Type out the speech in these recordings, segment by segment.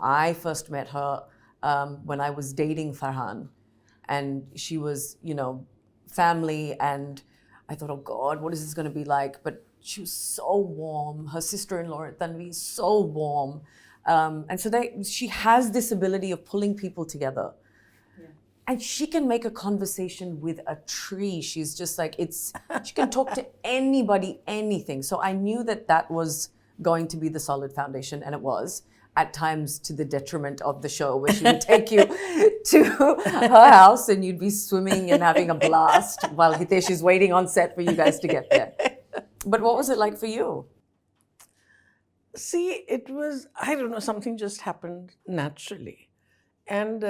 I first met her when I was dating Farhan, and she was, family, and I thought, oh God, what is this going to be like? But she was so warm. Her sister-in-law, Tanvi, is so warm. And so she has this ability of pulling people together. And she can make a conversation with a tree. She's just like, she can talk to anybody, anything. So I knew that was going to be the solid foundation, and it was, at times to the detriment of the show, where she would take you to her house and you'd be swimming and having a blast while Hiteshi's waiting on set for you guys to get there. But what was it like for you? See, it was, I don't know, something just happened naturally. And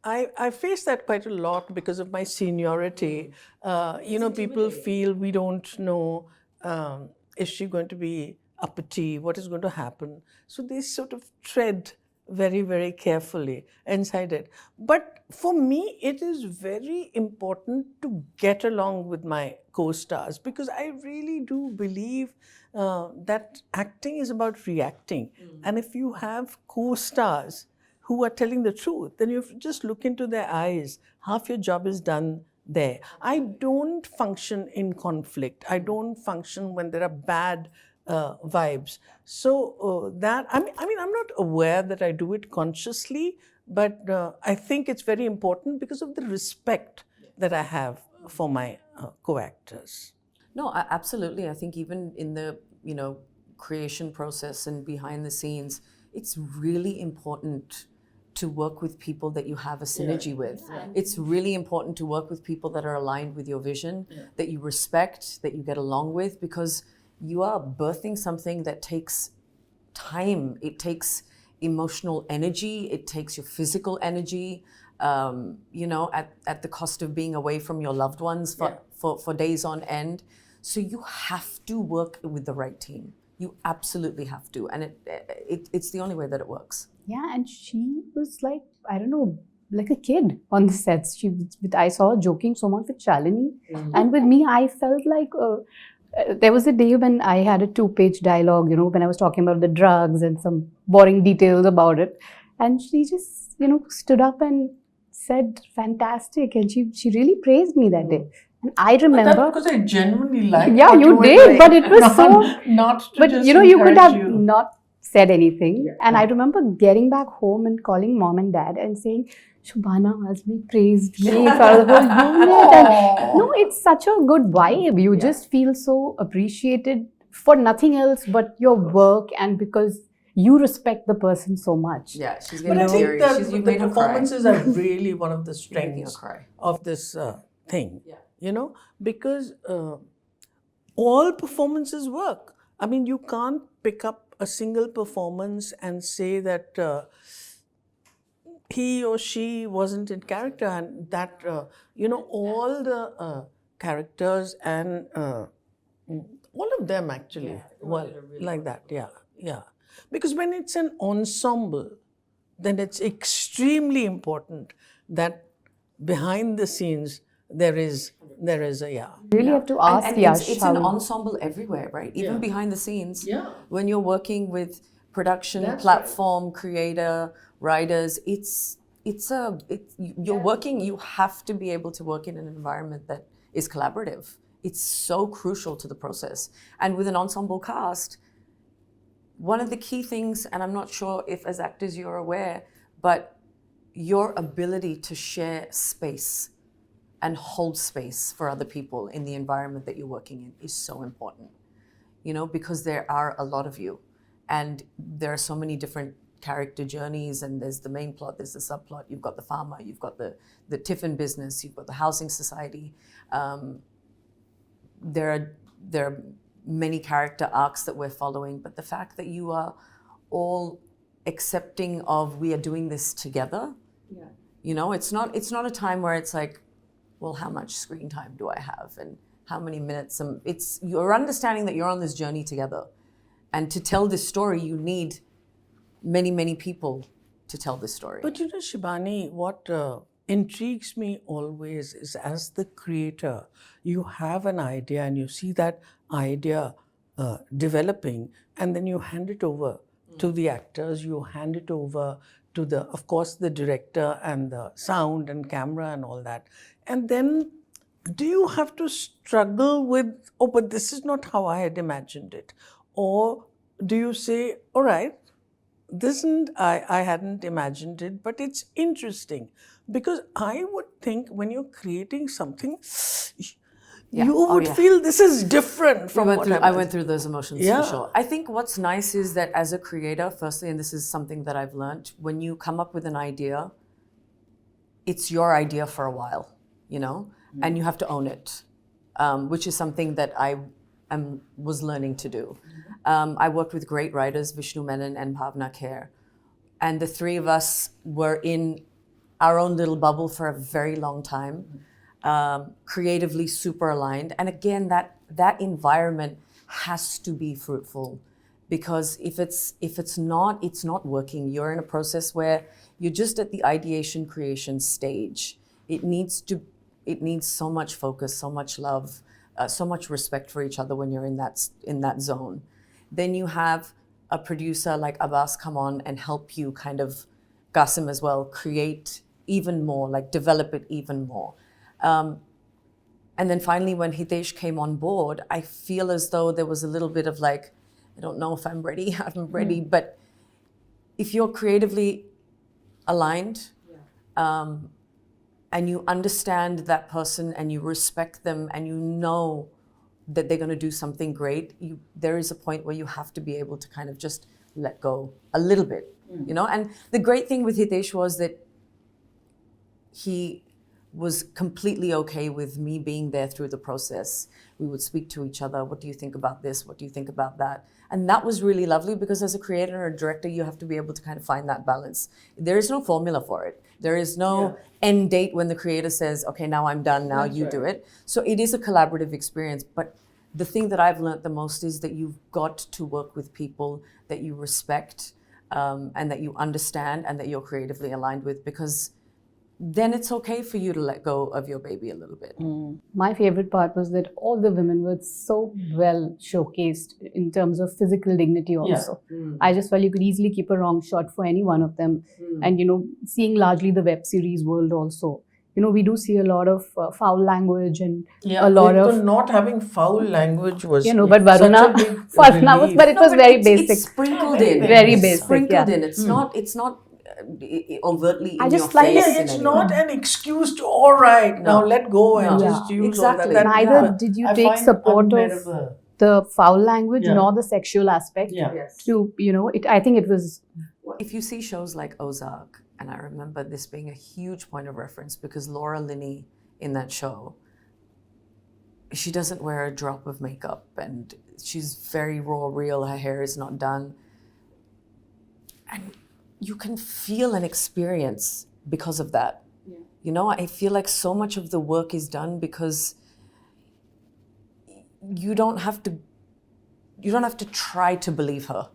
I face that quite a lot because of my seniority. People feel we don't know, is she going to be uppity, what is going to happen? So they sort of tread very, very carefully inside it. But for me, it is very important to get along with my co-stars, because I really do believe that acting is about reacting. And if you have co-stars who are telling the truth, then you just look into their eyes. Half your job is done there. I don't function in conflict. I don't function when there are bad vibes. So I'm not aware that I do it consciously, but I think it's very important because of the respect that I have for my co-actors. No, absolutely. I think even in the, creation process and behind the scenes, it's really important to work with people that you have a synergy with. It's really important to work with people that are aligned with your vision, that you respect, that you get along with, because you are birthing something that takes time. It takes emotional energy. It takes your physical energy, at the cost of being away from your loved ones for days on end. So you have to work with the right team. You absolutely have to. And it's the only way that it works. Yeah, and she was like, I don't know, like a kid on the sets. I saw her joking so much with Shalini. And with me, I felt like there was a day when I had a 2-page dialogue, when I was talking about the drugs and some boring details about it. And she just, stood up and said, fantastic. And she really praised me that day. And I remember... That's because I genuinely liked Yeah, you did, but it was Not to but, just you could have you. not said anything. And I remember getting back home and calling mom and dad and saying, Shabana Azmi praised me for the whole unit. And no, it's such a good vibe. You just feel so appreciated for nothing else but your work, and because you respect the person so much. Yeah, she's But getting I think serious. the performances are really one of the strengths cry. of this thing. Because all performances work. I mean, you can't pick up a single performance and say that he or she wasn't in character, and that, all the characters and all of them actually were like that, yeah. Because when it's an ensemble, then it's extremely important that behind the scenes there is a You really have to ask Yash. It's an ensemble everywhere, right? Even behind the scenes. Yeah. When you're working with production, platform, creator, writers, you're working, you have to be able to work in an environment that is collaborative. It's so crucial to the process. And with an ensemble cast, one of the key things, and I'm not sure if as actors you're aware, but your ability to share space and hold space for other people in the environment that you're working in is so important, because there are a lot of you, and there are so many different character journeys, and there's the main plot, there's the subplot, you've got the farmer, you've got the tiffin business, you've got the housing society. There are many character arcs that we're following, but the fact that you are all accepting of, we are doing this together. It's not a time where it's like, well, how much screen time do I have and how many minutes? It's you're understanding that you're on this journey together, and to tell this story, you need many, many people to tell this story. But Shibani, what intrigues me always is, as the creator, you have an idea and you see that idea developing, and then you hand it over to the actors, you hand it over to of course, the director and the sound and camera and all that. And then do you have to struggle with, oh, but this is not how I had imagined it? Or do you say, all right, this isn't, I hadn't imagined it, but it's interesting? Because I would think when you're creating something, you would feel this is different from what I went through those emotions Yeah. for sure. I think what's nice is that as a creator, firstly, and this is something that I've learned, when you come up with an idea, it's your idea for a while, you know, and you have to own it, which is something that I was learning to do. I worked with great writers, Vishnu Menon and Bhavna Kher, and the three of us were in our own little bubble for a very long time, creatively super aligned. And again, that environment has to be fruitful, because if it's not, it's not working. You're in a process where you're just at the ideation creation stage. It needs so much focus, so much love, so much respect for each other when you're in that zone. Then you have a producer like Abbas come on and help you kind of, Qasim as well, create even more, like develop it even more. And then finally, when Hitesh came on board, I feel as though there was a little bit of like, I don't know if I'm ready, I'm ready. But if you're creatively aligned, and you understand that person and you respect them and you know that they're going to do something great, there is a point where you have to be able to kind of just let go a little bit, you know? And the great thing with Hitesh was that he was completely okay with me being there through the process. We would speak to each other. What do you think about this? What do you think about that? And that was really lovely, because as a creator or a director, you have to be able to kind of find that balance. There is no formula for it. There is no end date when the creator says, okay, now I'm done, now you do it. So it is a collaborative experience. But the thing that I've learned the most is that you've got to work with people that you respect, and that you understand and that you're creatively aligned with, because then it's okay for you to let go of your baby a little bit. My favorite part was that all the women were so well showcased in terms of physical dignity also. I just felt you could easily keep a wrong shot for any one of them. And, you know, seeing largely the web series world also, you know, we do see a lot of foul language and a lot of... not having foul language was, you know, but Varuna, Farhan was, but it was very basic. It's sprinkled in. Very It's basic, sprinkled in. It's not overtly in I just your like face. it. in it's any not way. an excuse to, all right, now let go and just use exactly. all that. Neither did you take support of the foul language nor the sexual aspect to, you know, I think it was... If you see shows like Ozark, and I remember this being a huge point of reference, because Laura Linney in that show, she doesn't wear a drop of makeup and she's very raw, real, her hair is not done. And you can feel and experience because of that. You know, I feel like so much of the work is done because you don't have to try to believe her.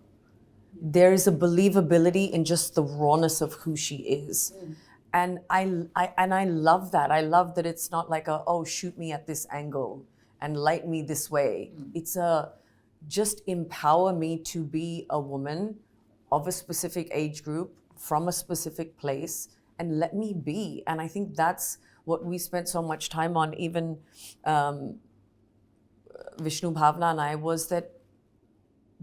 There is a believability in just the rawness of who she is. And I love that. I love that it's not like shoot me at this angle and light me this way. It's just empower me to be a woman of a specific age group, from a specific place, and let me be. And I think that's what we spent so much time on, even Vishnu, Bhavna and I, was that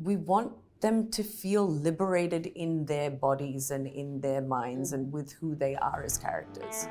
we want them to feel liberated in their bodies and in their minds and with who they are as characters.